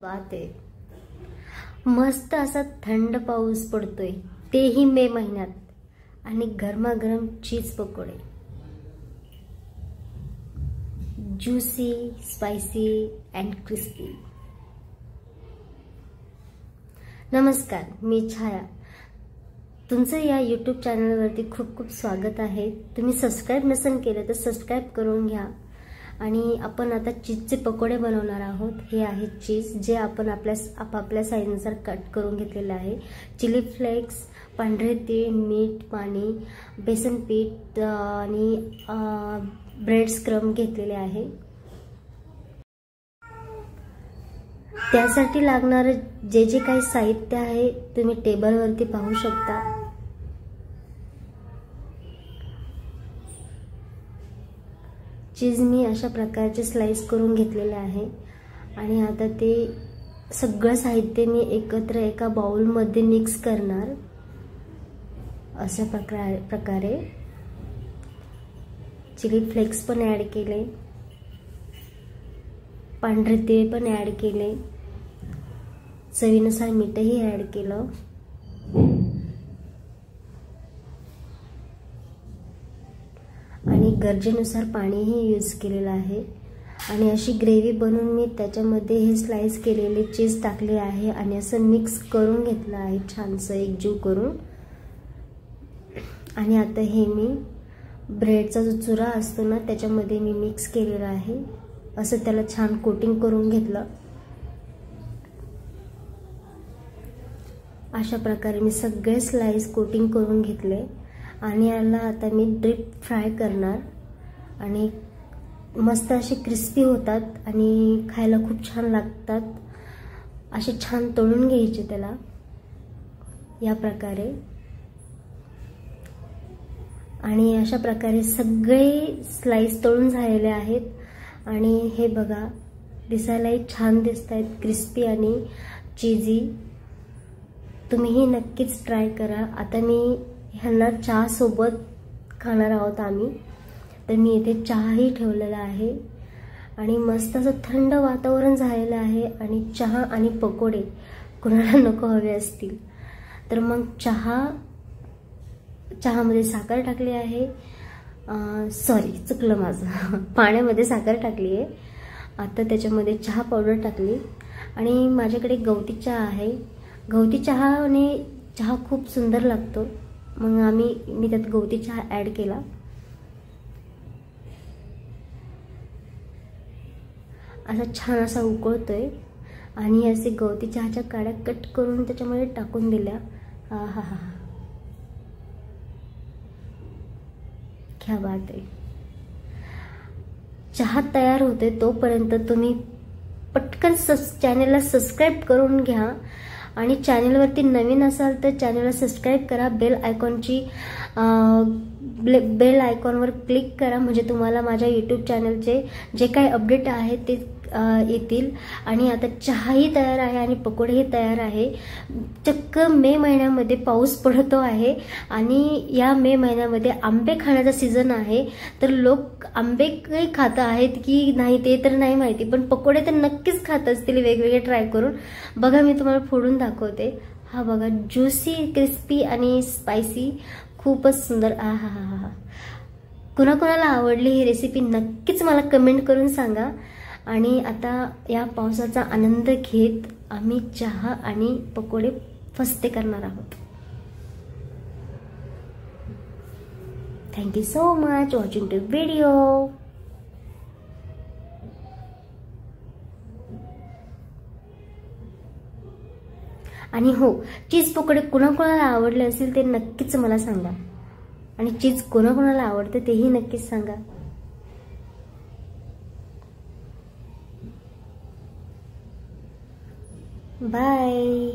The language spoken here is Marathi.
बात आहे. मस्त असा थंड पाऊस पडतोय, तेही मे महिन्यात, आणि गरमागरम चीज पकोडे, ज्यूसी, स्पायसी अँड क्रिस्पी. नमस्कार, मी छाया. तुमचं या यूट्यूब चॅनलवरती खूप खूप स्वागत आहे. तुम्ही सबस्क्राईब नसेल केलं तर सबस्क्राईब करून घ्या. आणि आपण आता चीजचे पकोडे बनवणार आहोत. हे आहे चीज, जे आपण आपापल्या साईजनुसार कट करून घेतलेलं आहे. चिली फ्लेक्स, पांढरे तीळ, मीठ, पाणी, बेसन पीठ आणि ब्रेड स्क्रम्ब घेतलेले आहे. त्यासाठी लागणारे जे जे काही साहित्य आहे तुम्ही टेबलवरती पाहू शकता. चीज मी अशा प्रकारचे स्लाइस करून घेतलेले आहे. आणि आता ते सगळं साहित्य मी एकत्र एका बाउलमध्ये मिक्स करणार. अशा प्रकारे चिली फ्लेक्स पण ॲड केले, पांढरे तीळ पण ॲड केले, चवीनुसार मीठही ॲड केलं. आणि गरजेनुसार पाणीही यूज केलेलं आहे. आणि अशी ग्रेव्ही बनवून मी त्याच्यामध्ये हे स्लाइस केलेले चीज टाकले आहे आणि असं मिक्स करून घेतलं आहे, छानसं एकजीव करून. आणि आता हे मी ब्रेडचा जो चुरा असतो ना त्याच्यामध्ये मी मिक्स केलेला आहे. असं त्याला छान कोटिंग करून घेतलं. अशा प्रकारे मी सगळे स्लाइस कोटिंग करून घेतले. आणि याला आता मी डीप फ्राय करणार. आणि मस्त असे क्रिस्पी होतात आणि खायला खूप छान लागतात. असे छान तळून घ्यायचे त्याला या प्रकारे. आणि अशा प्रकारे सगळे स्लाइस तळून झालेले आहेत. आणि हे बघा, दिसायलाही छान दिसत आहेत, क्रिस्पी आणि चीजी. तुम्हीही नक्कीच ट्राय करा. आता मी ह्यांना चहा सोबत खाणार आहोत आम्ही, तर मी इथे चहाही ठेवलेला आहे. आणि मस्त असं थंड वातावरण झालेलं आहे. आणि चहा आणि पकोडे कोणाला नको हवे असतील तर मग चहामध्ये साखर टाकली आहे. सॉरी, चुकलं माझं, पाण्यामध्ये साखर टाकली आहे. आता त्याच्यामध्ये चहा पावडर टाकली. आणि माझ्याकडे गवती चहा आहे. गवती चहाने चहा खूप सुंदर लागतो. मग मी त्यात गवती चहा ॲड केला. असा छान असा उकळतोय. आणि असे गवती चहाच्या काड्या कट करून त्याच्यामध्ये टाकून दिल्या. हा हा हा, क्या बात आहे. चहा तयार होते तोपर्यंत तुम्ही पटकन चॅनलला सबस्क्राईब करून घ्या. आणि चॅनलवरती नवीन असाल तर चॅनलला सबस्क्राईब करा. बेल आयकॉनवर क्लिक करा, म्हणजे तुम्हाला माझ्या यूट्यूब चॅनलचे जे काही अपडेट आहे ते येतील. आणि आता चहाही तयार आहे आणि पकोडेही तयार आहे. चक्क मे महिन्यामध्ये पाऊस पडतो आहे. आणि या मे महिन्यामध्ये आंबे खाण्याचा सीझन आहे. तर लोक आंबे काही खात आहेत की नाही ते तर नाही माहिती, पण पकोडे तर नक्कीच खात असतील वेगवेगळे ट्राय करून. बघा, मी तुम्हाला फोडून दाखवते. हा बघा, ज्युसी, क्रिस्पी आणि स्पायसी, खूपच सुंदर. हा हा हा हा. कुणाकुणाला आवडली ही रेसिपी नक्कीच मला कमेंट करून सांगा. आणि आता या पावसाचा आनंद घेत आम्ही चहा आणि पकोडे फस्ते करणार आहोत. Thank you so much watching the video. आणि हो, चीज पकोडे कुणाकुणाला आवडले असेल ते नक्कीच मला सांगा. आणि चीज कोणाकोणाला आवडते तेही नक्कीच सांगा. बाय.